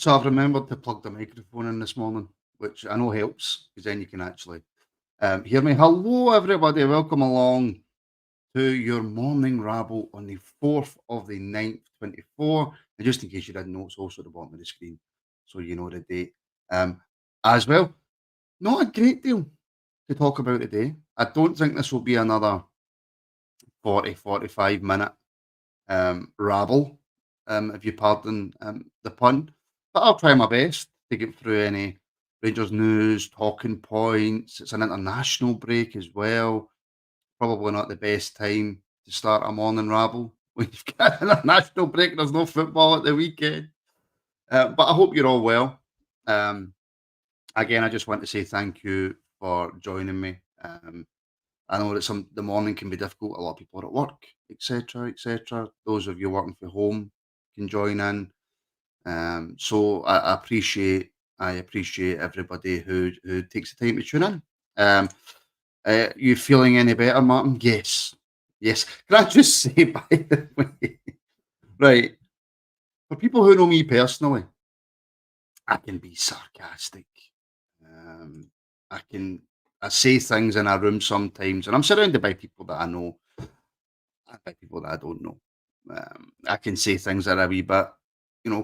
So I've remembered to plug the microphone in this morning, which I know helps because then you can actually hear me. Hello, everybody. Welcome along to your morning rabble on the 4th of the 9th, 24. And just in case you didn't know, it's also at the bottom of the screen. So you know the date. Um, as well, not a great deal to talk about today. I don't think this will be another 45 minute rabble, if you pardon the pun. But I'll try my best to get through any Rangers news, talking points. It's an international break as well. Probably not the best time to start a morning rabble when you've got an international break. And there's no football at the weekend. But I hope you're all well. Um, Again, I just want to say thank you for joining me. I know that the morning can be difficult. A lot of people are at work, etc., etc. Those of you working from home can join in. So I appreciate everybody who takes the time to tune in. Um, you feeling any better, Martin? Yes, yes. Can I just say by the way, right? For people who know me personally, I can be sarcastic. Um, I can I say things in a room sometimes, and I'm surrounded by people that I know and by people that I don't know. I can say things that are a wee bit,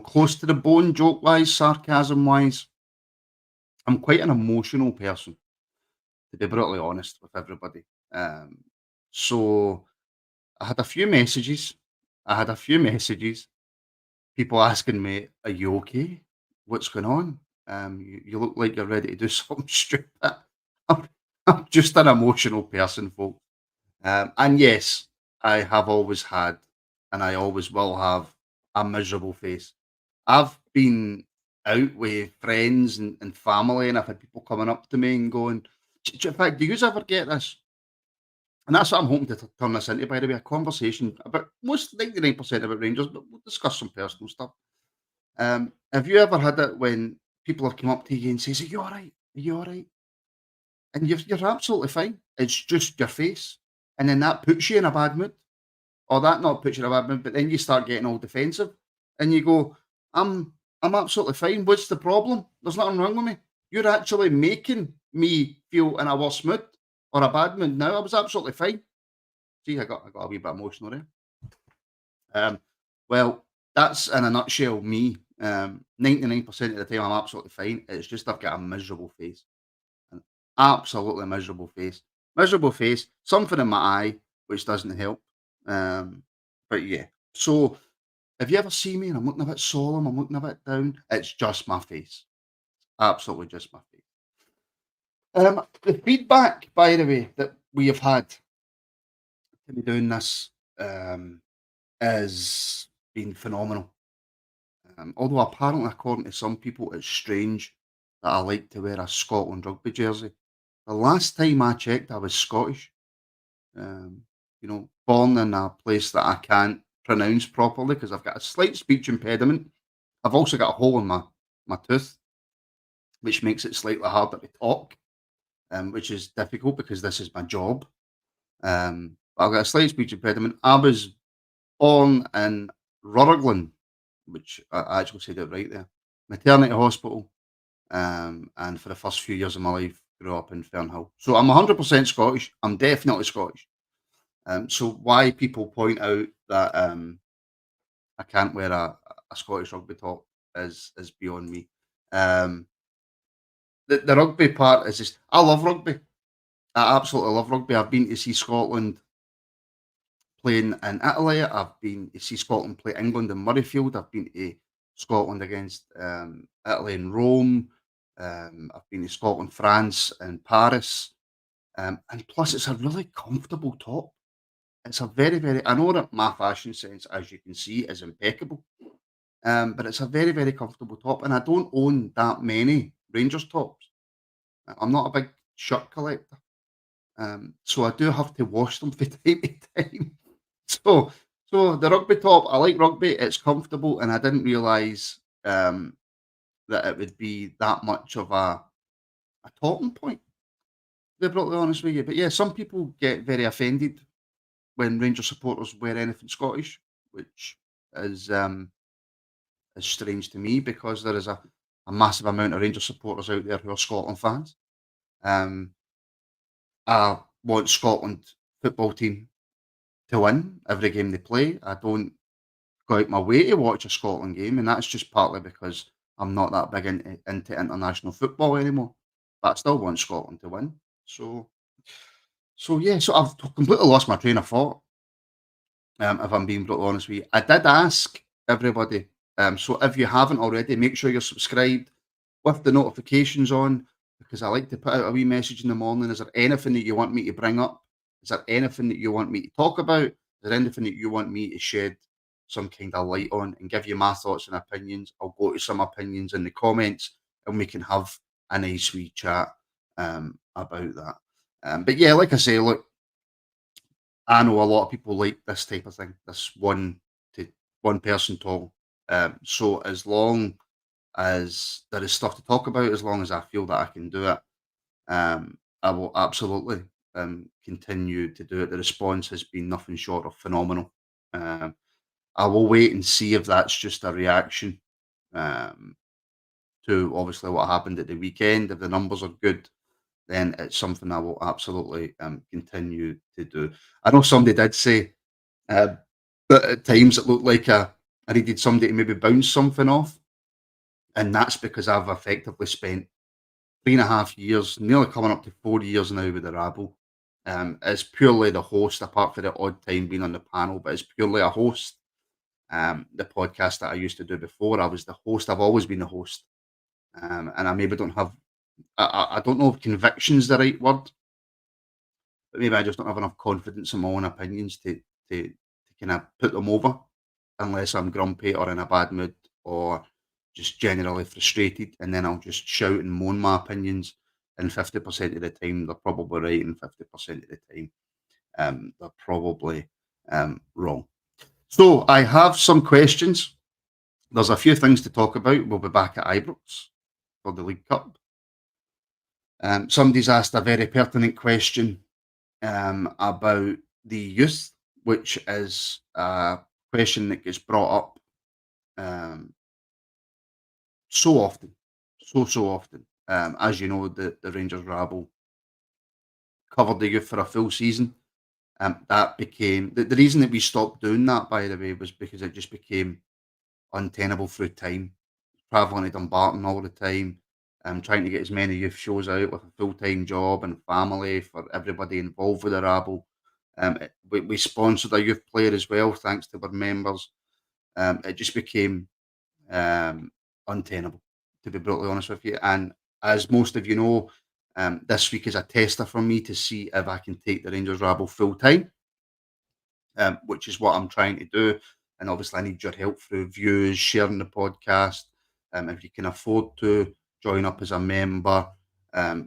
close to the bone, joke wise, sarcasm wise. I'm quite an emotional person, to be brutally honest with everybody. Um, so I had a few messages. I had a few messages, people asking me, "Are you okay? What's going on? You look like you're ready to do something stupid." I'm, I'm just an emotional person, folks. And yes, I have always had, and I always will have, a miserable face. I've been out with friends and family, and I've had people coming up to me and going, In fact, do you ever get this?" And that's what I'm hoping to turn this into, by the way, a conversation about most 99% about Rangers, but we'll discuss some personal stuff. Have you ever had it when people have come up to you and says, "Are you all right? Are you all right?" And you're absolutely fine. It's just your face. And then that puts you in a bad mood. Or that not puts you in a bad mood, but then you start getting all defensive and you go, I'm absolutely fine. What's the problem? There's nothing wrong with me. You're actually making me feel in a worse mood or a bad mood now. I was absolutely fine. See, I got a wee bit emotional there. Um, well, that's in a nutshell me. 99% of the time I'm absolutely fine. It's just I've got a miserable face. An absolutely miserable face. Miserable face, something in my eye, which doesn't help. But yeah. So if you ever see me and I'm looking a bit solemn, I'm looking a bit down, it's just my face. Absolutely just my face. The feedback, by the way, that we have had to be doing this is been phenomenal. Although apparently, according to some people, it's strange that I like to wear a Scotland rugby jersey. The last time I checked, I was Scottish. Born in a place that I can't pronounce properly because I've got a slight speech impediment. I've also got a hole in my tooth, which makes it slightly harder to talk, which is difficult because this is my job. But I've got a slight speech impediment. I was born in Rutherglen, which I actually said it right there, maternity hospital, and for the first few years of my life, grew up in Fernhill. So I'm 100% Scottish. I'm definitely Scottish. So why people point out that I can't wear a Scottish rugby top is beyond me. Um, the rugby part is just I love rugby. I absolutely love rugby. I've been to see Scotland playing in Italy. I've been to see Scotland play England in Murrayfield. I've been to Scotland against Italy in Rome. I've been to Scotland, France, and Paris. And plus, it's a really comfortable top. It's a very, very. I know that my fashion sense, as you can see, is impeccable. But it's a very, very comfortable top, and I don't own that many Rangers tops. I'm not a big shirt collector, so I do have to wash them from time to time. So, so the rugby top, I like rugby. It's comfortable, and I didn't realise that it would be that much of a talking point. To be brutally honest with you, but yeah, some people get very offended when Rangers supporters wear anything Scottish, which is is strange to me because there is a massive amount of Rangers supporters out there who are Scotland fans. Um, I want Scotland football team to win every game they play. I don't go out my way to watch a Scotland game, and that's just partly because I'm not that big into international football anymore. But I still want Scotland to win. So, so I've completely lost my train of thought. If I'm being brutally honest with you, I did ask everybody. So if you haven't already, make sure you're subscribed with the notifications on because I like to put out a wee message in the morning. Is there anything that you want me to bring up? Is there anything that you want me to talk about? Is there anything that you want me to shed some kind of light on and give you my thoughts and opinions? I'll go to some opinions in the comments and we can have a nice wee chat about that. But yeah, like I say, look, I know a lot of people like this type of thing, this to one person talk. So as long as there is stuff to talk about, as long as I feel that I can do it, I will absolutely continue to do it. The response has been nothing short of phenomenal. Um, I will wait and see if that's just a reaction um, to obviously what happened at the weekend. If the numbers are good, then it's something I will absolutely continue to do. I know somebody did say uh, that at times it looked like I needed somebody to maybe bounce something off, and that's because I've effectively spent 3.5 years, nearly coming up to 4 years now with the Rabble. It's purely the host, apart from the odd time being on the panel, but it's purely a host. The podcast that I used to do before, I was the host. I've always been the host, and I maybe don't have. I don't know if conviction's the right word, but maybe I just don't have enough confidence in my own opinions to kind of put them over, unless I'm grumpy or in a bad mood or just generally frustrated, and then I'll just shout and moan my opinions. And 50% of the time, they're probably right, and 50% of the time, they're probably wrong. So I have some questions. There's a few things to talk about. We'll be back at Ibrox for the League Cup. Somebody's asked a very pertinent question about the youth, which is a question that gets brought up um, so often, so often. As you know, the Rangers Rabble covered the youth for a full season. That became the reason that we stopped doing that, by the way, was because it just became untenable through time. Traveling to Dumbarton all the time, trying to get as many youth shows out with a full time job and family for everybody involved with the Rabble. We sponsored a youth player as well, thanks to our members. It just became um, untenable, to be brutally honest with you. And as most of you know, this week is a tester for me to see if I can take the Rangers Rabble full time, which is what I'm trying to do. And obviously, I need your help through views, sharing the podcast. If you can afford to join up as a member,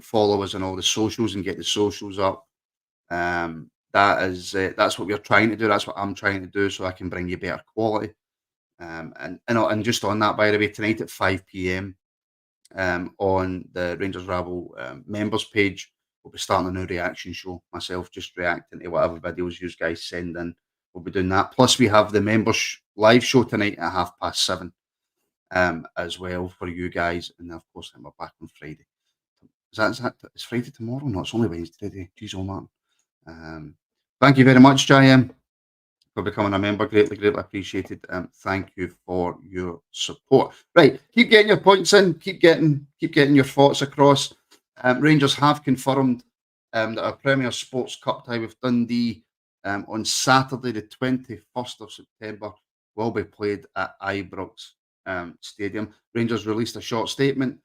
follow us on all the socials and get the socials up. That's what we're trying to do. That's what I'm trying to do, so I can bring you better quality. And just on that, by the way, tonight at 5 p.m. On the Rangers Rabble members page, we'll be starting a new reaction show. Myself just reacting to whatever videos you guys send in. We'll be doing that. Plus, we have the members live show tonight at 7:30 as well for you guys. And of course, then we're back on Friday. Is Friday tomorrow? No, it's only Wednesday today. Jeez, oh man. Thank you very much, JM, for becoming a member. Greatly, greatly appreciated. Thank you for your support. Right, keep getting your points in. Keep getting your thoughts across. Rangers have confirmed that our Premier Sports Cup tie with Dundee on Saturday, the 21st of September, will be played at Ibrox Stadium. Rangers released a short statement.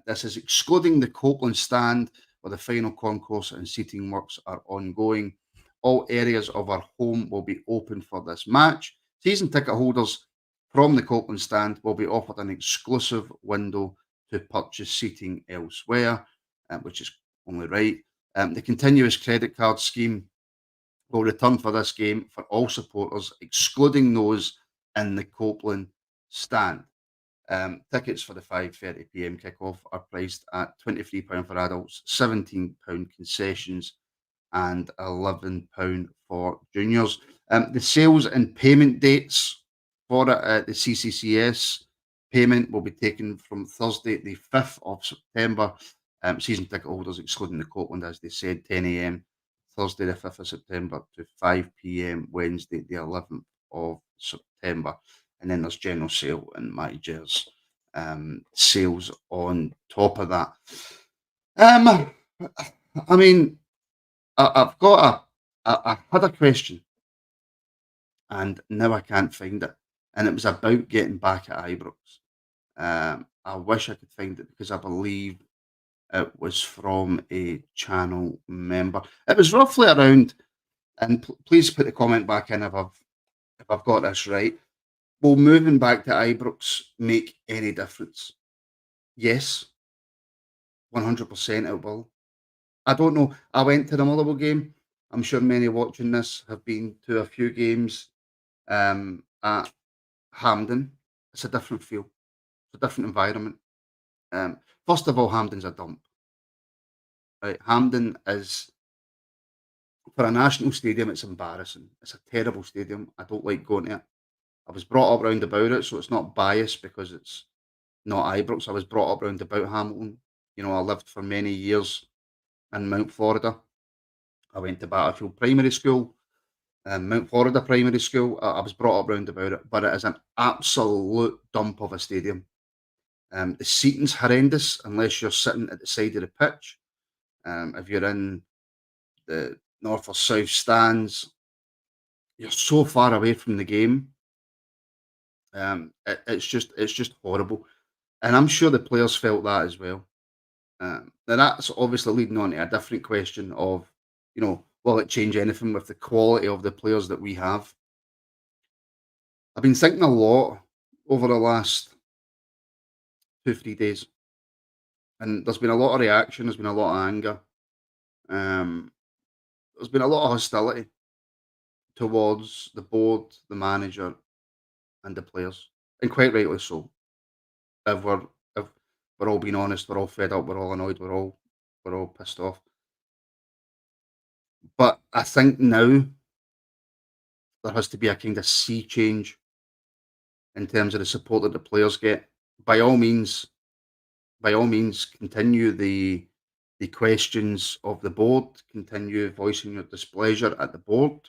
This is excluding the Copeland stand, where the final concourse and seating works are ongoing. All areas of our home will be open for this match. Season ticket holders from the Copeland stand will be offered an exclusive window to purchase seating elsewhere, which is only right. The continuous credit card scheme will return for this game for all supporters, excluding those in the Copeland stand. Tickets for the 5:30 p.m. kickoff are priced at £23 for adults, £17 concessions, and £11 for juniors. The sales and payment dates for it. The CCCS payment will be taken from Thursday, the 5th of September. Season ticket holders, excluding the Copeland, as they said, 10 a.m. Thursday, the 5th of September to 5 p.m. Wednesday, the 11th of September. And then there's general sale and managers sales on top of that. Um, I mean, I've got I had a question and now I can't find it. And it was about getting back at Ibrox. I wish I could find it because I believe it was from a channel member. It was roughly around, and please put the comment back in if I've got this right. Will moving back to Ibrox make any difference? Yes, 100% it will. I don't know. I went to the Motherwell game. I'm sure many watching this have been to a few games at Hampden. It's a different feel. It's a different environment. Um, First of all, Hampden's a dump. Right? Hampden is for a national stadium. It's embarrassing. It's a terrible stadium. I don't like going to it. I was brought up round about it, so it's not biased because it's not Ibrox. I was brought up round about Hamilton. You know, I lived for many years in Mount Florida. I went to Battlefield Primary School, Mount Florida Primary School. I was brought up round about it, but it is an absolute dump of a stadium. The seating's horrendous unless you're sitting at the side of the pitch. If you're in the north or south stands, you're so far away from the game. It's just horrible, and I'm sure the players felt that as well. Now that's obviously leading on to a different question of, will it change anything with the quality of the players that we have? I've been thinking a lot over the last 2 3 days, and there's been a lot of reaction. There's been a lot of anger. Um, there's been a lot of hostility towards the board, the manager, and the players, and quite rightly so. If we're if we're all being honest, we're all fed up, we're all annoyed, we're all pissed off. But I think now there has to be a kind of sea change in terms of the support that the players get. By all means, by all means, continue the questions of the board, continue voicing your displeasure at the board.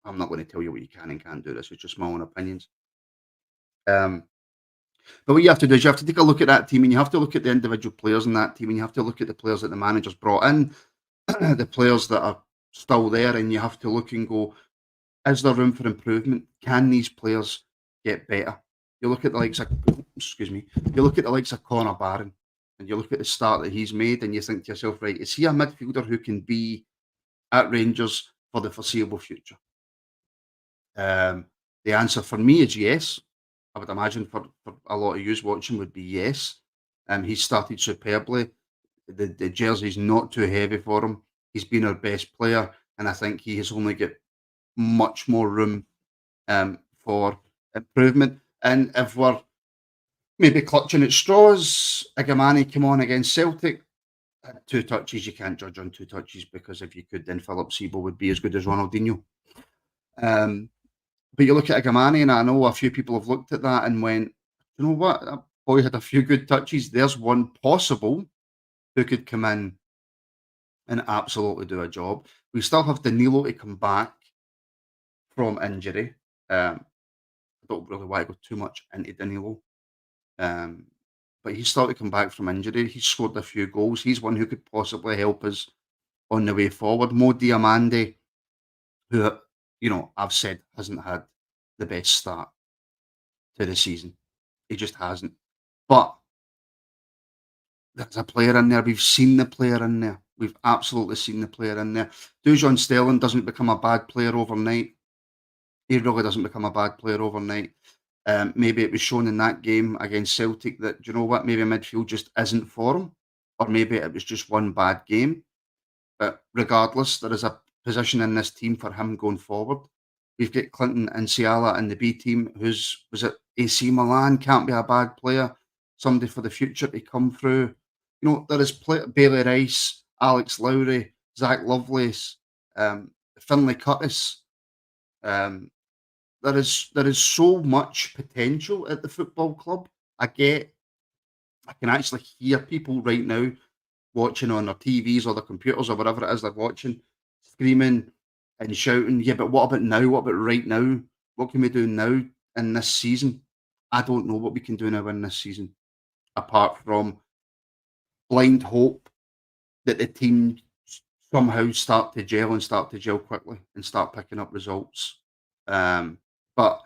I'm not going to tell you what you can and can't do. This is just my own opinions. Um, But what you have to do is you have to take a look at that team and you have to look at the individual players in that team and you have to look at the players that the manager's brought in, the players that are still there, and you have to look and go, is there room for improvement? Can these players get better? You look at the likes of, excuse me, you look at the likes of Connor Barron and you look at the start that he's made and you think to yourself, right, is he a midfielder who can be at Rangers for the foreseeable future? Um, the answer for me is yes. I would imagine for a lot of yous watching would be yes. He started superbly. The jersey's not too heavy for him. He's been our best player, and I think he has only got much more room for improvement. And if we're maybe clutching at straws, Igamani came on against Celtic. Two touches, you can't judge on two touches because if you could, then Philip Sebo would be as good as Ronaldinho. Um, But you look at Igamani, and I know a few people have looked at that and went, "You know what? That boy had a few good touches. There's one possible who could come in and absolutely do a job." We still have Danilo to come back from injury. I don't really want to go too much into Danilo, um, but he's still to come back from injury. He's scored a few goals. He's one who could possibly help us on the way forward. Mo Diamande, who, I've said hasn't had the best start to the season. He just hasn't. But there's a player in there. We've seen the player in there. We've absolutely seen the player in there. Dujon Sterling doesn't become a bad player overnight. He really doesn't become a bad player overnight. Maybe it was shown in that game against Celtic that, do you know what, maybe midfield just isn't for him. Or maybe it was just one bad game. But regardless, there is a position in this team for him going forward. We've got Clinton and Ciala in the B team, who's was it AC Milan, can't be a bad player. Somebody for the future to come through. There is Bailey Rice, Alex Lowry, Zach Lovelace, Finlay Curtis. Um, there is so much potential at the football club. I can actually hear people right now watching on their TVs or their computers or whatever it is they're watching, screaming and shouting, "Yeah, but what about now? What about right now? What can we do now in this season?" I don't know what we can do now in this season, apart from blind hope that the team somehow start to gel quickly and start picking up results. But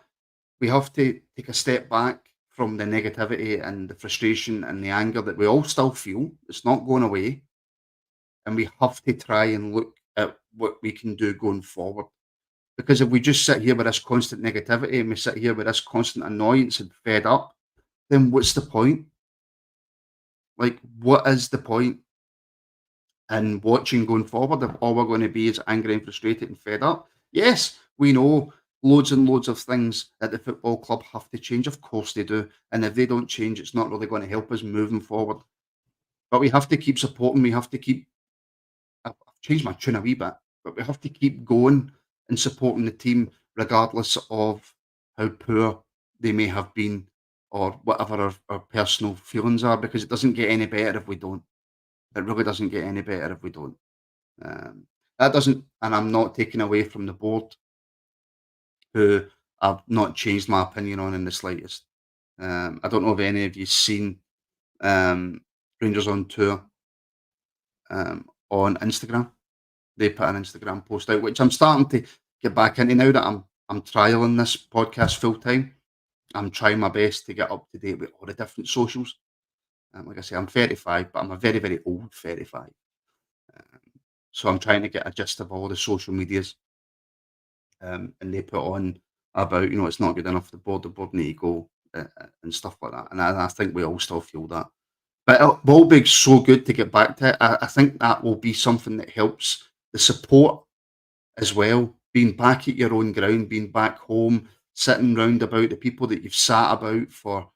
we have to take a step back from the negativity and the frustration and the anger that we all still feel. It's not going away, and we have to try and look at what we can do going forward. Because if we just sit here with this constant negativity and we sit here with this constant annoyance and fed up, then what's the point? Like, what is the point in watching going forward if all we're going to be is angry and frustrated and fed up? Yes, we know loads and loads of things at the football club have to change. Of course they do. And if they don't change, it's not really going to help us moving forward. But we have to keep supporting. We have to keep I've changed my tune a wee bit, but we have to keep going and supporting the team regardless of how poor they may have been or whatever our personal feelings are, because it doesn't get any better if we don't. It really doesn't get any better if we don't. Um, that doesn't, and I'm not taking away from the board, who I've not changed my opinion on in the slightest. I don't know if any of you seen um, Rangers on tour on Instagram. They put an Instagram post out, which I'm starting to get back into now that I'm trialing this podcast full time. I'm trying my best to get up to date with all the different socials. Like I say, I'm 35, but I'm a very, very old 35. Um, so I'm trying to get a gist of all the social medias, and they put on about, it's not good enough. The board need to go, and stuff like that. And I think we all still feel that. But it will be so good to get back to it. I think that will be something that helps the support as well, being back at your own ground, being back home, sitting round about the people that you've sat about for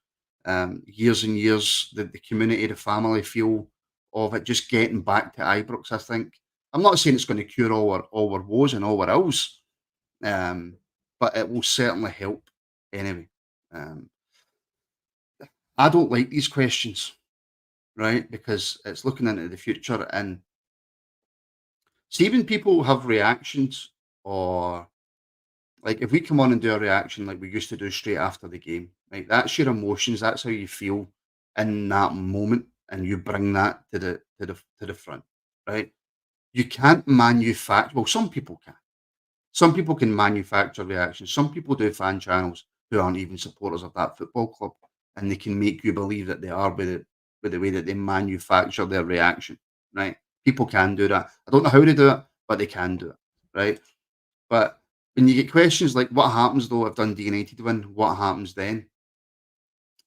years and years, the community, the family feel of it, just getting back to Ibrox, I think. I'm not saying it's going to cure all our woes and all our ills, um, but it will certainly help anyway. Um, I don't like these questions, right? Because it's looking into the future, and see, when people have reactions, or like, if we come on and do a reaction like we used to do straight after the game, right? That's your emotions. That's how you feel in that moment, and you bring that to the front, right? You can't manufacture. Well, some people can. Some people can manufacture reactions. Some people do fan channels who aren't even supporters of that football club, and they can make you believe that they are with the way that they manufacture their reaction, right? People can do that. I don't know how they do it, but they can do it, right? But when you get questions like, "What happens though if Dundee United win? What happens then?"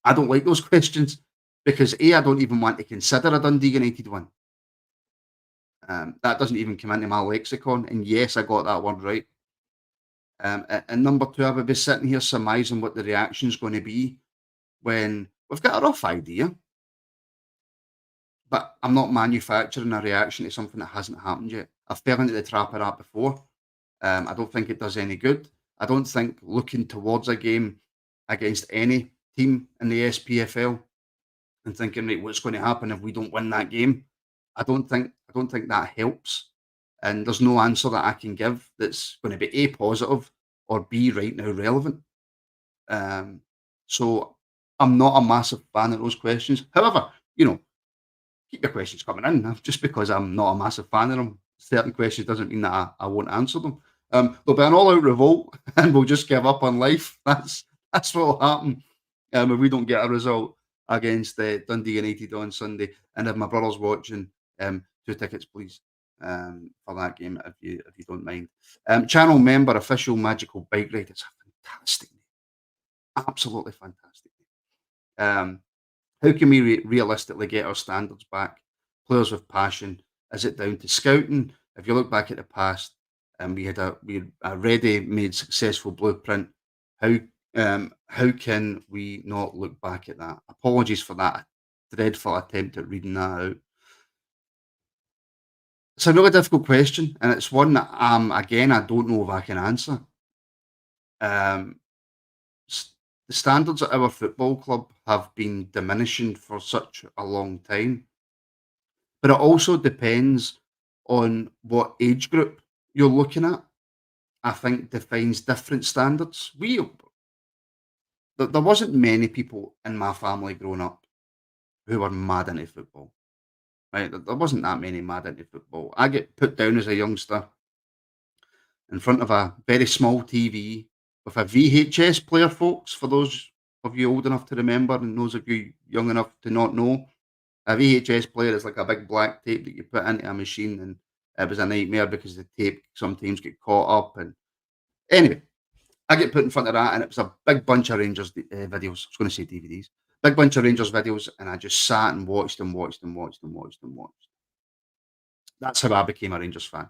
I don't like those questions, because A, I don't even want to consider a Dundee United win. That doesn't even come into my lexicon. And yes, I got that word right. And number two, I would be sitting here surmising what the reaction's going to be when we've got a rough idea, but I'm not manufacturing a reaction to something that hasn't happened yet. I've fell into the trap of that before. I don't think it does any good. I don't think looking towards a game against any team in the SPFL and thinking, right, what's going to happen if we don't win that game? I don't think that helps. And there's no answer that I can give that's going to be A, positive, or B, right now relevant. Um, so I'm not a massive fan of those questions. However, keep your questions coming in. Just because I'm not a massive fan of them, certain questions doesn't mean that I won't answer them. There'll be an all-out revolt, and we'll just give up on life. That's what will happen if we don't get a result against Dundee United on Sunday. And if my brother's watching, 2 tickets, please, for that game, if you don't mind. Channel member, official magical bike ride. It's a fantastic name, absolutely fantastic name. How can we realistically get our standards back? Players with passion. Is it down to scouting? If you look back at the past, and we had a ready-made successful blueprint, how how can we not look back at that? Apologies for that dreadful attempt at reading that out. It's a really difficult question, and it's one that again, I don't know if I can answer. the standards at our football club have been diminishing for such a long time, but it also depends on what age group you're looking at. I think defines different standards. There wasn't many people in my family growing up who were mad into football, right? There wasn't that many mad into football. I get put down as a youngster in front of a very small TV with a VHS player, folks, for those of you old enough to remember and those of you young enough to not know. A VHS player is like a big black tape that you put into a machine, and it was a nightmare because the tape sometimes get caught up. And anyway, I get put in front of that, and it was a big bunch of Rangers videos. I was going to say DVDs, big bunch of Rangers videos, and I just sat and watched and watched and watched and watched and watched. That's how I became a Rangers fan.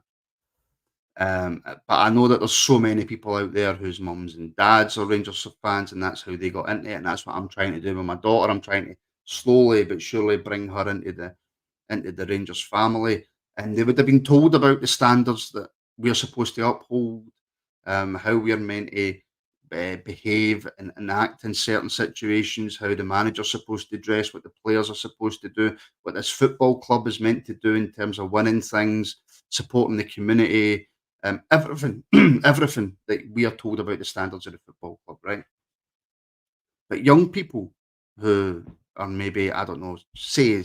But I know that there's so many people out there whose mums and dads are Rangers fans, and that's how they got into it. And that's what I'm trying to do with my daughter. I'm trying to slowly but surely bring her into the Rangers family, and they would have been told about the standards that we're supposed to uphold, how we're meant to behave and act in certain situations, how the manager's supposed to dress, what the players are supposed to do, what this football club is meant to do in terms of winning things, supporting the community, everything, everything that we are told about the standards of the football club, right? But young people who are maybe, I don't know, say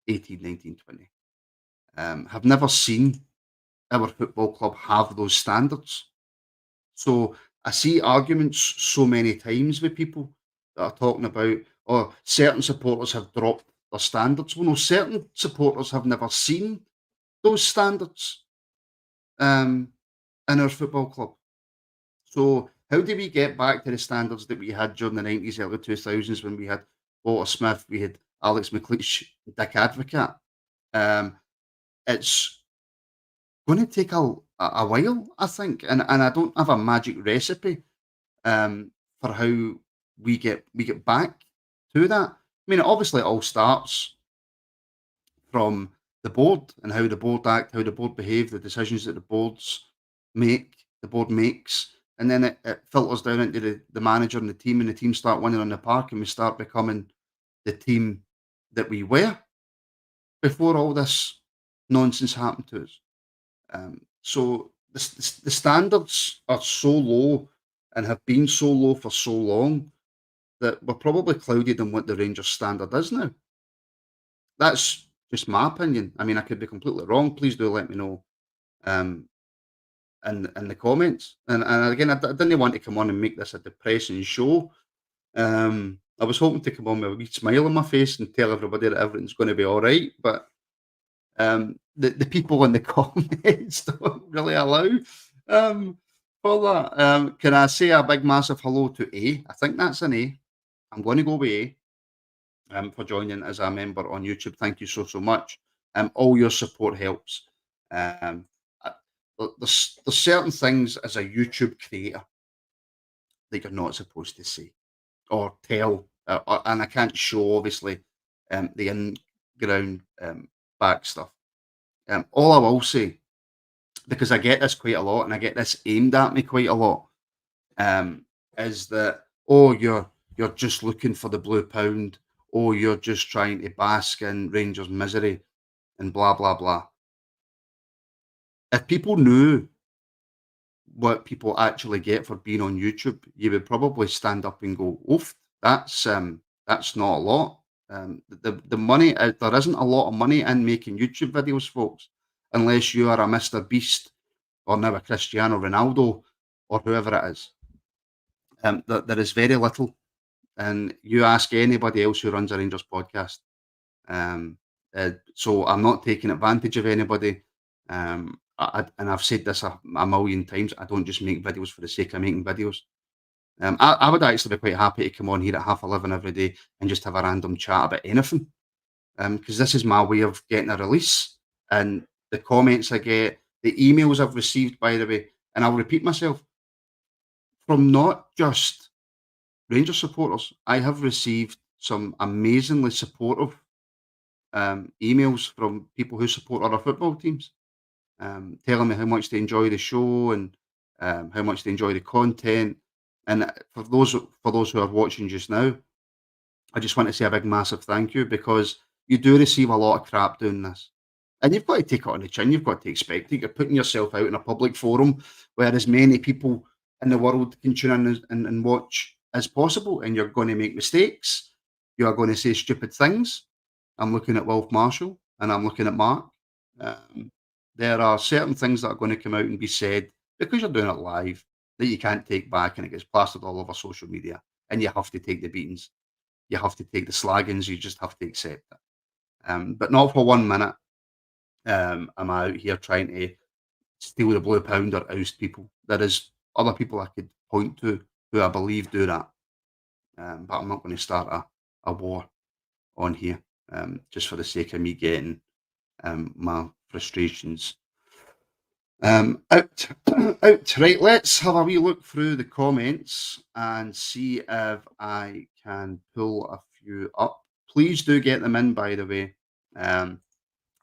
18, 19, 20, have never seen our football club have those standards. So I see arguments so many times with people that are talking about, oh, certain supporters have dropped their standards. Well, no, certain supporters have never seen those standards um, in our football club. So how do we get back to the standards that we had during the 90s, early 2000s when we had Walter Smith, we had Alex McLeish, Dick Advocate? Um, it's going to take a while, I think, and I don't have a magic recipe for how we get back to that. I mean, obviously, it all starts from the board and how the board act, how the board behave, the decisions that the board makes, and then it filters down into the manager and the team start winning on the park, and we start becoming the team that we were before all this nonsense happened to us. So the standards are so low and have been so low for so long that we're probably clouded on what the Rangers standard is now. That's just my opinion. I mean, I could be completely wrong. Please do let me know um, in the comments. And again, I didn't want to come on and make this a depressing show. I was hoping to come on with a wee smile on my face and tell everybody that everything's going to be all right, but the people in the comments don't really allow um, for that. Can I say a big massive hello to A? I think that's an A. I'm going to go with A for joining as a member on YouTube. Thank you so much. All your support helps. Um, uh, there's certain things as a YouTube creator that you're not supposed to say or tell, and I can't show obviously the in-ground back stuff. All I will say, because I get this quite a lot and I get this aimed at me quite a lot, is that, oh, you're just looking for the blue pound, oh, you're just trying to bask in Rangers misery and blah blah blah. If people knew what people actually get for being on YouTube, you would probably stand up and go, "Oof, that's not a lot." The money there isn't a lot of money in making YouTube videos, folks, unless you are a Mr. Beast or now a Cristiano Ronaldo or whoever it is. There is very little, and you ask anybody else who runs a Rangers podcast. Um, so I'm not taking advantage of anybody. And I've said this a million times. I don't just make videos for the sake of making videos. I would actually be quite happy to come on here at 11:30 every day and just have a random chat about anything. Because this is my way of getting a release. And the comments I get, the emails I've received, by the way, and I'll repeat myself, from not just Ranger supporters, I have received some amazingly supportive emails from people who support other football teams, telling me how much they enjoy the show and how much they enjoy the content. And for those who are watching just now, I just want to say a big massive thank you because you do receive a lot of crap doing this. And you've got to take it on the chin. You've got to expect it. You're putting yourself out in a public forum where as many people in the world can tune in and watch as possible. And you're going to make mistakes. You are going to say stupid things. I'm looking at Wilf Marshall and I'm looking at Mark. Um, there are certain things that are going to come out and be said because you're doing it live that you can't take back and it gets plastered all over social media. And you have to take the beatings. You have to take the slaggings. You just have to accept it. But not for 1 minute am I out here trying to steal the blue pound or oust people. There is other people I could point to who I believe do that, but I'm not going to start a war on here just for the sake of me getting my frustrations out. Out. Right, let's have a wee look through the comments and see if I can pull a few up. Please do get them in, by the way. Um,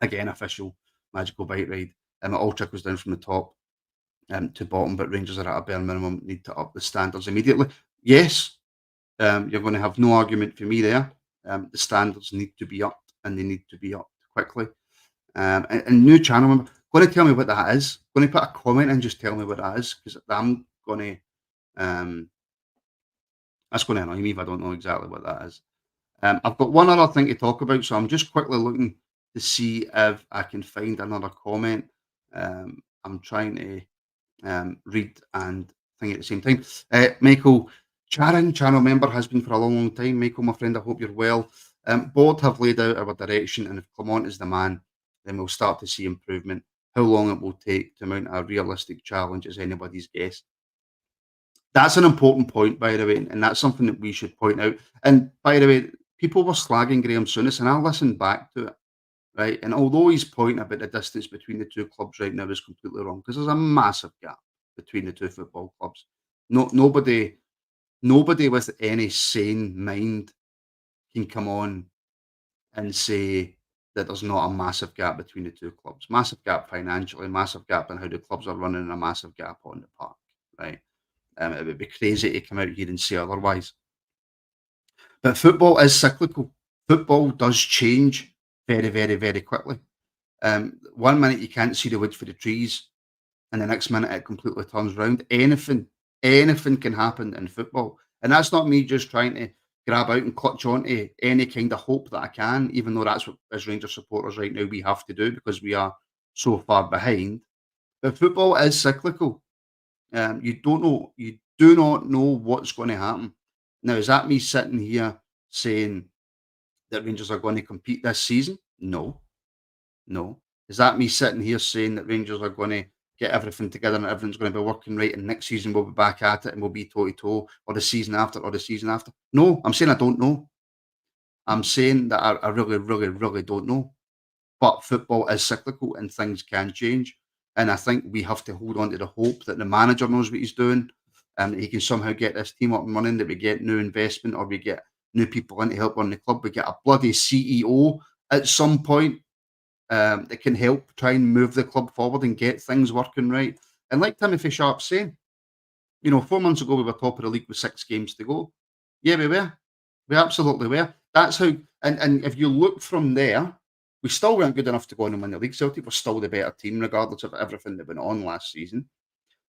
Again, official magical bike ride. It all trickles down from the top to bottom, but Rangers are at a bare minimum, need to up the standards immediately. Yes, you're going to have no argument for me there. The standards need to be upped, and they need to be upped quickly. And new channel member, going to tell me what that is. Going to put a comment and just tell me what that is because I'm going to. That's going to annoy me if I don't know exactly what that is. I've got one other thing to talk about, so I'm just quickly looking to see if I can find another comment. I'm trying to read and think at the same time. Michael Charan, channel member, has been for a long, long time. Michael, my friend, I hope you're well. Board have laid out our direction, and if Clement is the man, then we'll start to see improvement. How long it will take to mount a realistic challenge is anybody's guess. That's an important point, by the way, and that's something that we should point out. And by the way, people were slagging Graham Souness, and I listened back to it, right? And although his point about the distance between the two clubs right now is completely wrong, because there's a massive gap between the two football clubs. Nobody with any sane mind can come on and say that there's not a massive gap between the two clubs. Massive gap financially, massive gap in how the clubs are running, and a massive gap on the park, right? It would be crazy to come out here and say otherwise. But football is cyclical. Football does change very, very, very quickly. 1 minute you can't see the wood for the trees, and the next minute it completely turns round. Anything can happen in football, and that's not me just trying to grab out and clutch onto any kind of hope that I can, even though that's what as Rangers supporters right now we have to do because we are so far behind. But football is cyclical. You do not know what's going to happen. Now, is that me sitting here saying that Rangers are going to compete this season? No, no. Is that me sitting here saying that Rangers are going to get everything together and everything's going to be working right and next season we'll be back at it and we'll be toe to toe or the season after or the season after? No, I'm saying I don't know. I'm saying that I really, really, really don't know. But football is cyclical and things can change. And I think we have to hold on to the hope that the manager knows what he's doing and that he can somehow get this team up and running, that we get new investment or we get new people in to help run the club. We get a bloody CEO at some point that can help try and move the club forward and get things working right. And like Timothy Sharp's saying, 4 months ago we were top of the league with 6 games to go. Yeah, we were. We absolutely were. That's how. And if you look from there, we still weren't good enough to go on and win the league. Celtic were still the better team, regardless of everything that went on last season.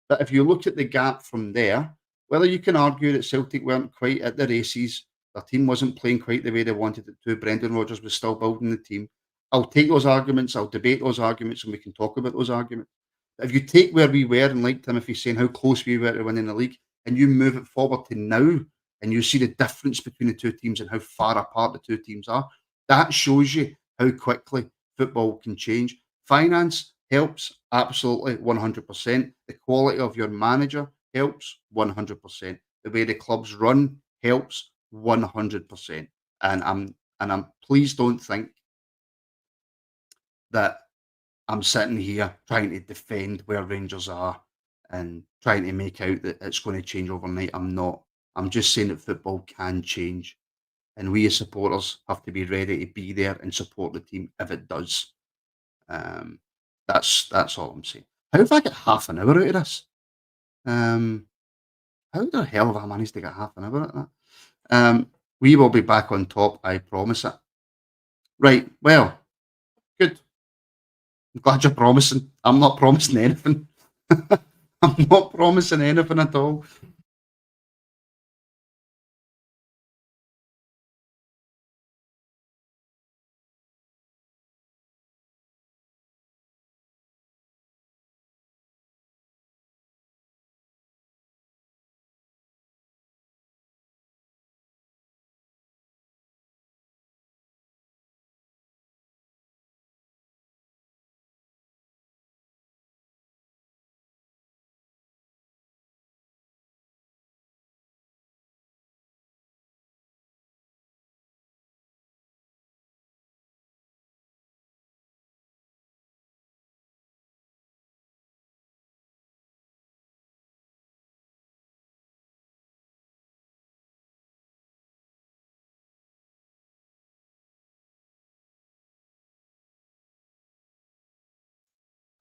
But if you look at the gap from there, whether you can argue that Celtic weren't quite at the races, their team wasn't playing quite the way they wanted it to, Brendan Rodgers was still building the team. I'll take those arguments, I'll debate those arguments, and we can talk about those arguments. But if you take where we were, and like Timothy saying, how close we were to winning the league, and you move it forward to now, and you see the difference between the two teams and how far apart the two teams are, that shows you how quickly football can change. Finance helps, absolutely, 100%. The quality of your manager helps, 100%. The way the clubs run helps, 100%. And I'm please don't think that I'm sitting here trying to defend where Rangers are and trying to make out that it's going to change overnight. I'm not. I'm just saying that football can change, and we as supporters have to be ready to be there and support the team if it does. Um, that's all I'm saying. How have I got half an hour out of this? Um, How the hell have I managed to get half an hour at that? We will be back on top, I promise it. Right, well, good. I'm glad you're promising. I'm not promising anything. I'm not promising anything at all.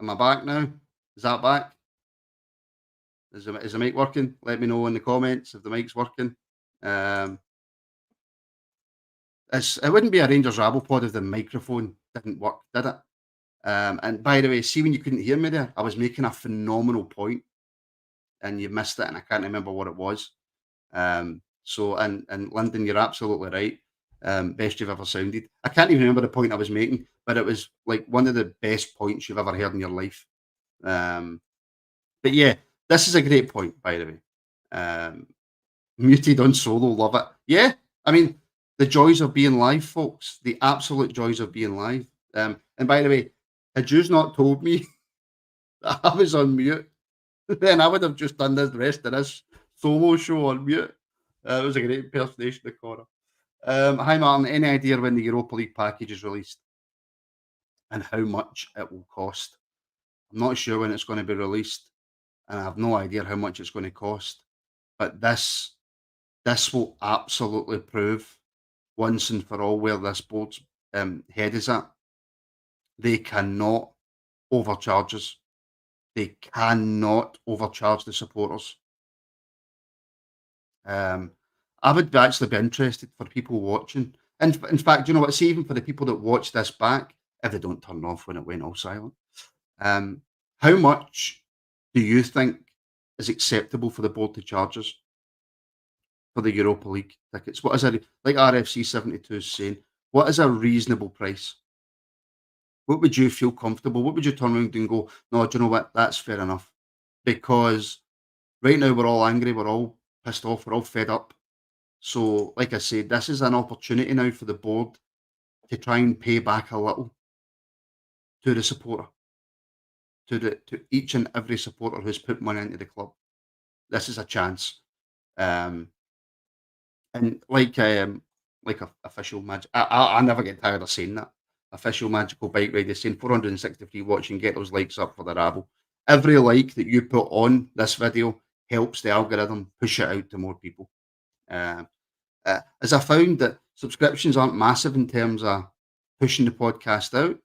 Am I back now? Is that back? Is the mic working? Let me know in the comments if the mic's working. Um, it wouldn't be a Rangers Rabble pod if the microphone didn't work, did it? And by the way, see when you couldn't hear me there, I was making a phenomenal point and you missed it, and I can't remember what it was. And Lyndon, you're absolutely right. Best you've ever sounded. I can't even remember the point I was making, but it was like one of the best points you've ever heard in your life. Um, but yeah, this is a great point, by the way. Um, Muted on solo, love it. Yeah, I mean, the joys of being live, folks. The absolute joys of being live. And by the way, had you not told me that I was on mute, then I would have just done this the rest of this solo show on mute. It was a great impersonation of Connor. Hi, Martin. Any idea when the Europa League package is released and how much it will cost? I'm not sure when it's going to be released, and I have no idea how much it's going to cost. But this will absolutely prove once and for all where this board's head is at. They cannot overcharge us. They cannot overcharge the supporters. Um, I would actually be interested for people watching. And in fact, you know what? See, even for the people that watch this back, if they don't turn off when it went all silent, um, how much do you think is acceptable for the board to charge us for the Europa League tickets? What is a like RFC 72 is saying? What is a reasonable price? What would you feel comfortable? What would you turn around and go, no, do you know what? That's fair enough. Because right now we're all angry, we're all pissed off, we're all fed up. So, like I said, this is an opportunity now for the board to try and pay back a little to the supporter, to each and every supporter who's put money into the club. This is a chance. Um, and like a official magic, I never get tired of saying that. Official magical bike ride is saying 463 watching, get those likes up for the rabble. Every like that you put on this video helps the algorithm push it out to more people. Um, as I found that subscriptions aren't massive in terms of pushing the podcast out.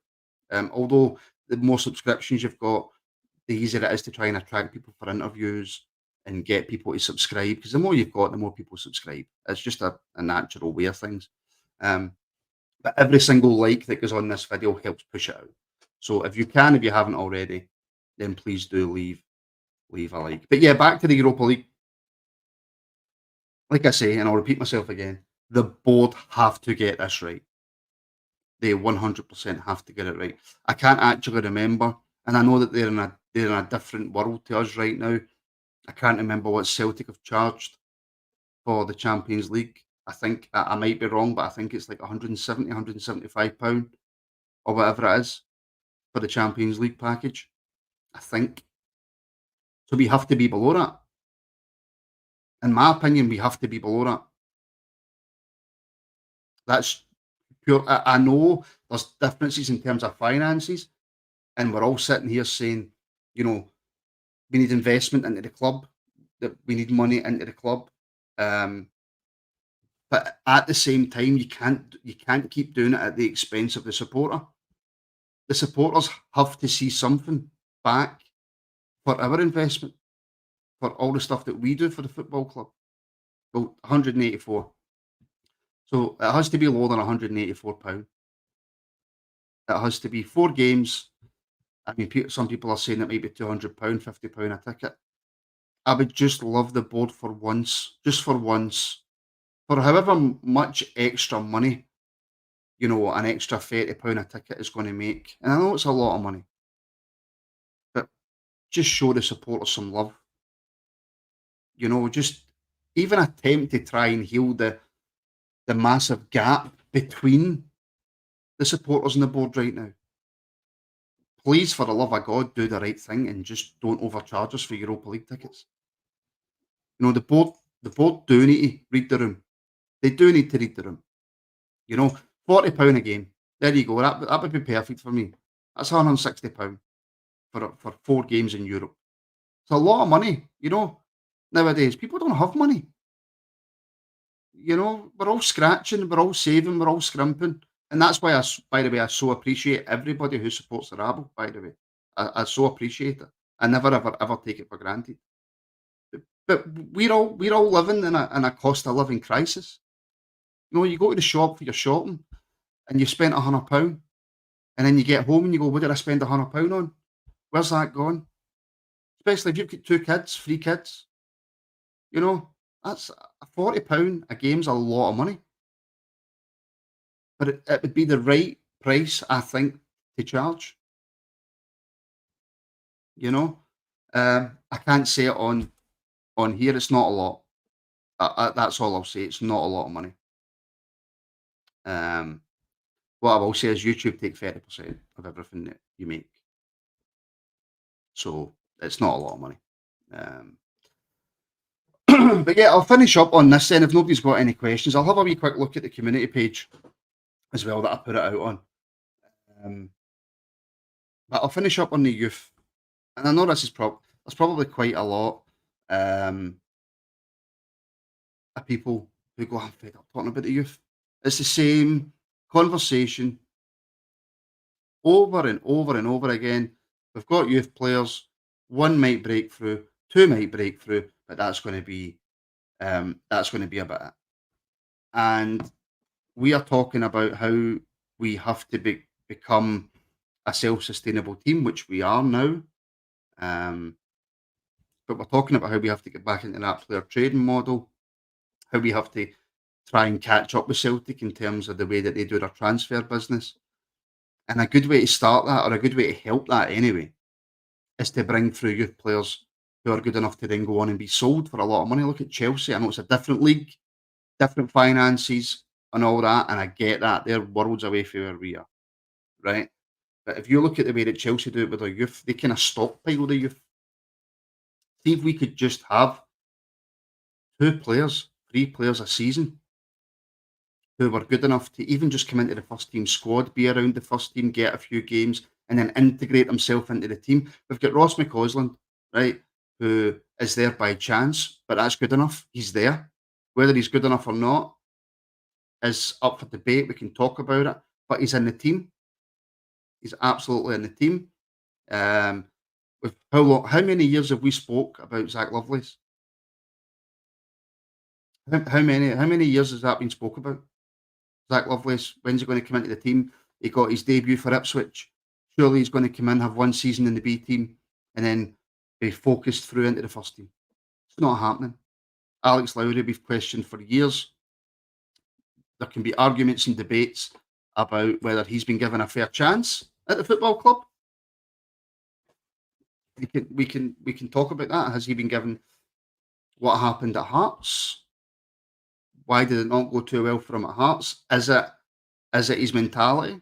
Although the more subscriptions you've got, the easier it is to try and attract people for interviews and get people to subscribe. Because the more you've got, the more people subscribe. It's just a natural way of things. Um, but every single like that goes on this video helps push it out. So if you can, if you haven't already, then please do leave a like. But yeah, back to the Europa League. Like I say, and I'll repeat myself again, the board have to get this right. They 100% have to get it right. I can't actually remember, and I know that they're in a different world to us right now. I can't remember what Celtic have charged for the Champions League. I think I might be wrong, but I think it's like 170, 175 pound or whatever it is for the Champions League package. I think so. We have to be below that. In my opinion, we have to be below that. That's pure. I know there's differences in terms of finances, and we're all sitting here saying, you know, we need investment into the club, that we need money into the club. Um, but at the same time, you can't keep doing it at the expense of the supporter. The supporters have to see something back for our investment. for all the stuff that we do for the football club. Well, 184. So it has to be lower than £184. It has to be 4 games. I mean, some people are saying it might be £200, £50 a ticket. I would just love the board for once, just for once, for however much extra money, an extra £30 a ticket is going to make. And I know it's a lot of money, but just show the supporters some love. Just even attempt to try and heal the massive gap between the supporters and the board right now. Please, for the love of God, do the right thing and just don't overcharge us for Europa League tickets. The board do need to read the room. They do need to read the room. You know, £40 a game. There you go. That would be perfect for me. That's £160 for 4 games in Europe. It's a lot of money. Nowadays people don't have money. We're all scratching, we're all saving, we're all scrimping, and that's why by the way, I so appreciate everybody who supports the Rabble. By the way, I so appreciate it. I never ever ever take it for granted. But we're all living in a cost of living crisis. You go to the shop for your shopping and you spent £100, and then you get home and you go, "What did I spend £100 on? Where's that gone?" Especially if you've got 2 kids, 3 kids. You know, that's £40 a game's a lot of money, but it would be the right price, I think, to charge. You know, I can't say it on here. It's not a lot. That's all I'll say. It's not a lot of money. Um, what I will say is YouTube take 30% of everything that you make, so it's not a lot of money. Um, but yeah, I'll finish up on this then. If nobody's got any questions, I'll have a wee quick look at the community page as well that I put it out on. Um, but I'll finish up on the youth, and I know there's probably quite a lot um, of people who go, "I'm fed up talking about the youth." It's the same conversation over and over and over again. We've got youth players. One might break through, two might break through, but that's going to be about it. And we are talking about how we have to become a self-sustainable team, which we are now. Um, but we're talking about how we have to get back into that player trading model, how we have to try and catch up with Celtic in terms of the way that they do their transfer business. And a good way to start that, or a good way to help that anyway, is to bring through youth players who are good enough to then go on and be sold for a lot of money. Look at Chelsea. I know it's a different league, different finances, and all that. And I get that. They're worlds away from where we are, right? But if you look at the way that Chelsea do it with their youth, they kind of stockpile the youth. See if we could just have 2 players, 3 players a season who were good enough to even just come into the first team squad, be around the first team, get a few games, and then integrate himself into the team. We've got Ross McCausland, right, who is there by chance, but that's good enough. He's there. Whether he's good enough or not is up for debate. We can talk about it, but he's in the team. He's absolutely in the team. Um, with how many years have we spoke about Zach Lovelace? How many years has that been spoke about? Zach Lovelace, when's he going to come into the team? He got his debut for Ipswich. Surely he's going to come in, have one season in the B team, and then be focused through into the first team. It's not happening. Alex Lowry, we've questioned for years. There can be arguments and debates about whether he's been given a fair chance at the football club. We can talk about that. Has he been given what happened at Hearts? Why did it not go too well for him at Hearts? Is it his mentality,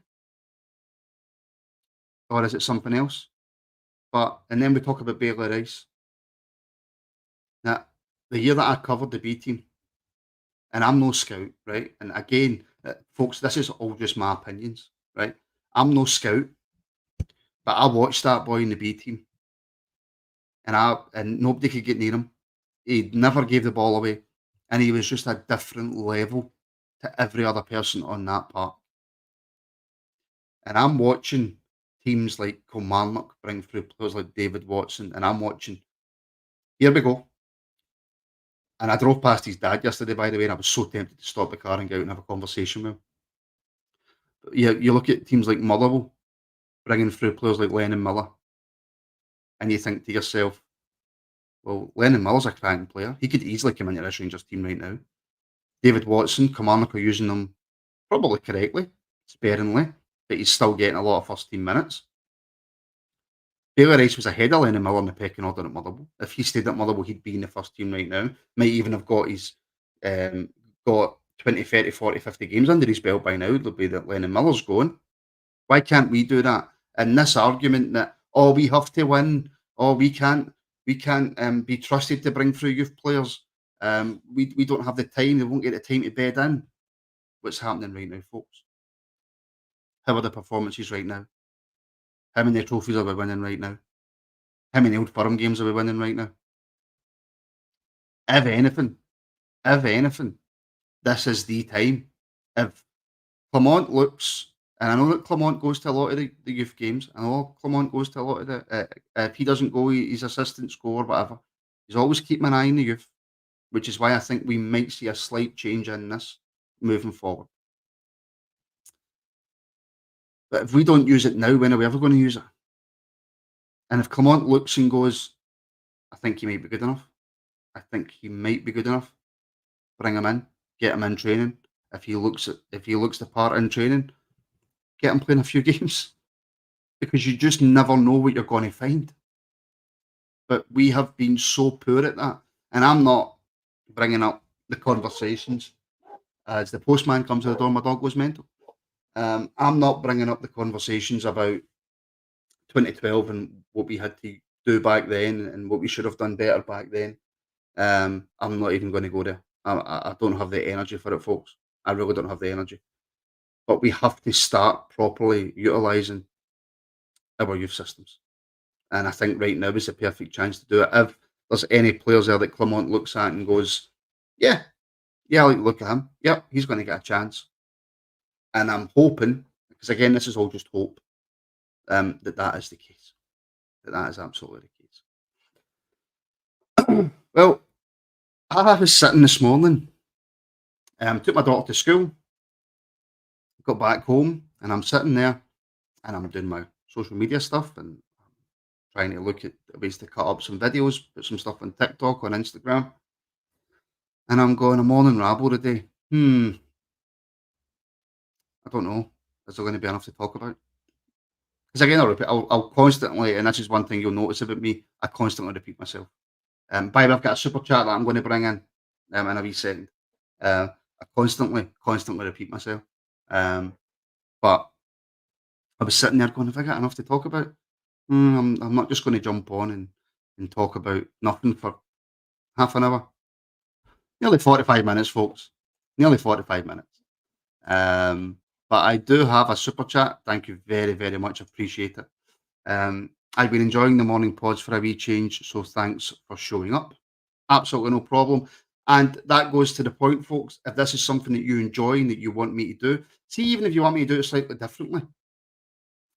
or is it something else? And then we talk about Bailey Rice. Now, the year that I covered the B team, and I'm no scout, right? And again, folks, this is all just my opinions, right? I'm no scout, but I watched that boy in the B team, and nobody could get near him. He never gave the ball away, and he was just a different level to every other person on that park. And I'm watching teams like Kilmarnock bring through players like David Watson, and I'm watching Here we go. And I drove past his dad yesterday, by the way, and I was so tempted to stop the car and go out and have a conversation with him. But you look at teams like Motherwell bringing through players like Lennon Miller, and you think to yourself, well, Lennon Miller's a cracking player. He could easily come into this Rangers team right now. David Watson, Kilmarnock are using him probably correctly, sparingly, but he's still getting a lot of first team minutes. Bailey Rice was ahead of Lennon Miller in the pecking order at Motherwell. If he stayed at Motherwell, he'd be in the first team right now. Might even have got his um, got 20, 30, 40, 50 games under his belt by now. The way that Lennon Miller's going. Why can't we do that? And this argument that we have to win, we can't be trusted to bring through youth players. We don't have the time. They won't get the time to bed in. What's happening right now, folks? How are the performances right now? How many trophies are we winning right now? How many old firm games are we winning right now? If anything, if anything, this is the time. If Clement looks, and I know that Clement goes to a lot of the youth games. I know Clement goes to a lot of the. If he doesn't go, his assistant score, whatever. He's always keeping an eye on the youth, which is why I think we might see a slight change in this moving forward. But if we don't use it now, when are we ever going to use it? And if Clement looks and goes, I think he might be good enough. I think he might be good enough. Bring him in, get him in training. If he looks the part in training, get him playing a few games because you just never know what you're going to find. But we have been so poor at that, and I'm not bringing up the conversations as the postman comes to the door. My dog goes mental. I'm not bringing up the conversations about 2012 and what we had to do back then and what we should have done better back then. I'm not even going to go there. I don't have the energy for it, folks. I really don't have the energy. But we have to start properly utilising our youth systems. And I think right now is the perfect chance to do it. If there's any players there that Clement looks at and goes, yeah, yeah, look at him. Yep, he's going to get a chance. And I'm hoping, because again, this is all just hope, that is the case. That is absolutely the case. Well, I was sitting this morning, took my daughter to school, got back home, and I'm sitting there and I'm doing my social media stuff and trying to look at ways to cut up some videos, put some stuff on TikTok, on Instagram. And I'm going, I'm on Rabble today. I don't know. Is there going to be enough to talk about? Because again, I'll constantly, and this is one thing you'll notice about me, I constantly repeat myself. By the way, I've got a super chat that I'm going to bring in a wee second. I constantly repeat myself. Um, but I was sitting there going, have I got enough to talk about? I'm not just going to jump on and talk about nothing for half an hour. Nearly 45 minutes, folks. Nearly 45 minutes. But I do have a super chat. Thank you very, very much. Appreciate it. I've been enjoying the morning pods for a wee change, so thanks for showing up. Absolutely no problem. And that goes to the point, folks. If this is something that you enjoy and that you want me to do, see, even if you want me to do it slightly differently,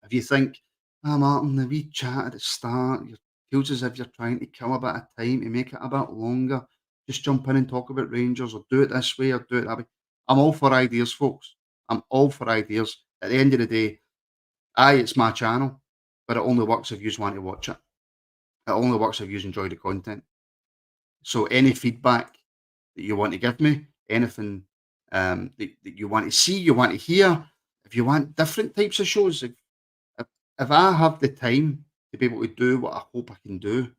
if you think, Martin, the wee chat at the start, it feels as if you're trying to kill a bit of time to make it a bit longer, just jump in and talk about Rangers or do it this way or do it that way. I'm all for ideas, folks. I'm all for ideas. At the end of the day, it's my channel, but it only works if you want to watch it. It only works if you enjoy the content. So any feedback that you want to give me, anything that you want to see, you want to hear, if you want different types of shows, if, if I have the time to be able to do what I hope I can do,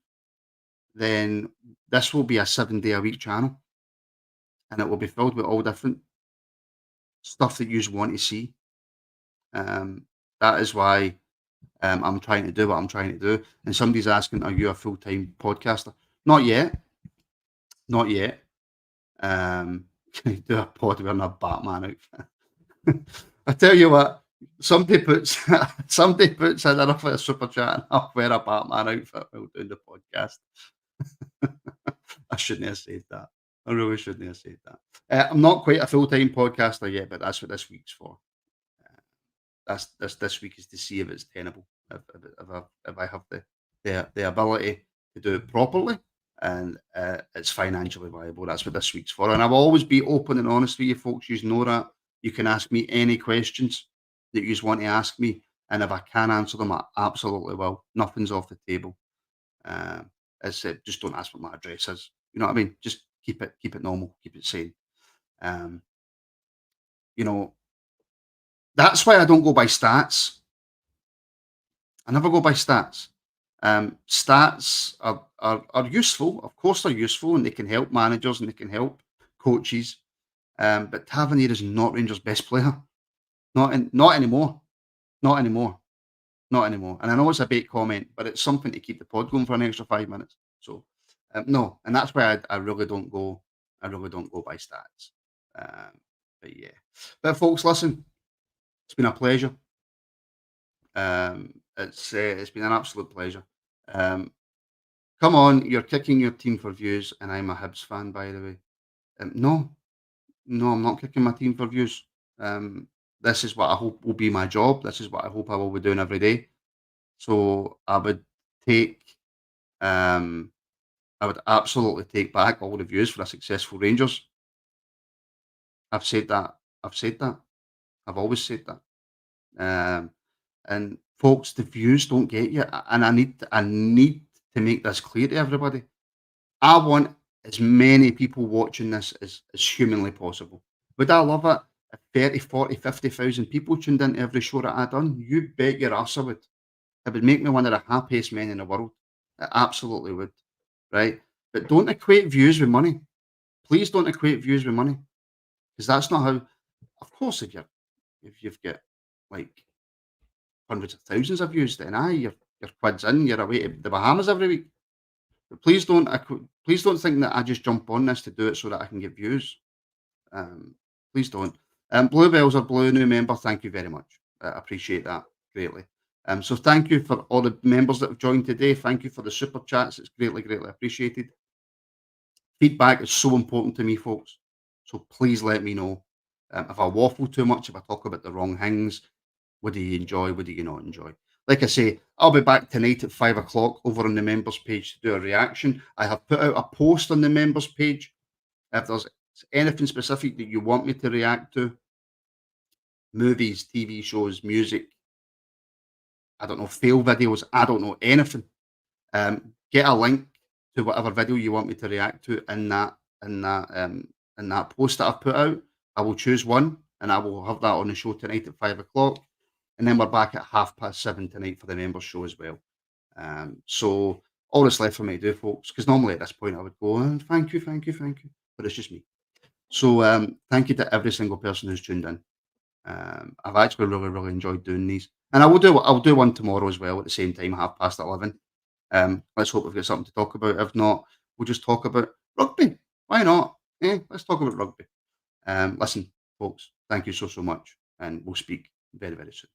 then this will be a 7 day a week channel and it will be filled with all different stuff that you want to see. That is why I'm trying to do what I'm trying to do. And somebody's asking, are you a full time podcaster? Not yet. Not yet. Can you do a pod wearing a Batman outfit? I tell you what, somebody puts in enough of a super chat and I'll wear a Batman outfit while doing the podcast. I shouldn't have said that. I really shouldn't have said that. I'm not quite a full time podcaster yet, but that's what this week's for. This week is to see if it's tenable, if I have the ability to do it properly, and it's financially viable. That's what this week's for. And I'll always be open and honest with you folks. You know that. You can ask me any questions that you want to ask me. And if I can answer them, I absolutely will. Nothing's off the table. Um, as I said, just don't ask what my address is. You know what I mean? Just keep it normal, keep it sane. Um, you know, that's why I don't go by stats. I never go by stats. Stats are useful. Of course, they're useful and they can help managers and they can help coaches. But Tavernier is not Rangers' best player. Not anymore. Not anymore. Not anymore. And I know it's a bait comment, but it's something to keep the pod going for an extra 5 minutes. So no, and that's why I really don't go. I really don't go by stats. But yeah. But folks, listen, it's been a pleasure. It's been an absolute pleasure. Um, Come on, you're kicking your team for views, and I'm a Hibs fan, by the way. No, no, I'm not kicking my team for views. Um, this is what I hope will be my job. This is what I hope I will be doing every day. So take, um, I would absolutely take back all the views for a successful Rangers. I've said that. I've said that. I've always said that. Um, and folks, the views don't get you, and I need to make this clear to everybody. I want as many people watching this as humanly possible. Would I love it if 30, 40, 50,000 people tuned into every show that I done? You bet your arse I would. It would make me one of the happiest men in the world. It absolutely would, right? But don't equate views with money. Please don't equate views with money, because that's not how. Of course, if you've got like hundreds of thousands of views, then your quid's in. You're away to the Bahamas every week. But please don't think that I just jump on this to do it so that I can get views. Um, please don't. Bluebells are blue, new member. Thank you very much. I appreciate that greatly. So thank you for all the members that have joined today. Thank you for the super chats. It's greatly appreciated. Feedback is so important to me, folks. So please let me know. If I waffle too much, if I talk about the wrong things, what do you enjoy? What do you not enjoy? Like I say, I'll be back tonight at 5 o'clock over on the members page to do a reaction. I have put out a post on the members page. If there's anything specific that you want me to react to, movies, TV shows, music, I don't know, fail videos, I don't know, anything. Get a link to whatever video you want me to react to in that in that post that I've put out. I will choose one and I will have that on the show tonight at 5 o'clock. And then we're back at 7:30 tonight for the members show as well. So all that's left for me to do, folks, because normally at this point I would go, thank you, thank you, thank you. But it's just me. So thank you to every single person who's tuned in. I've actually really enjoyed doing these. And I'll do one tomorrow as well at the same time, 11:30. Let's hope we've got something to talk about. If not, we'll just talk about rugby. Why not? Let's talk about rugby. Listen, folks, thank you so much. And we'll speak very soon.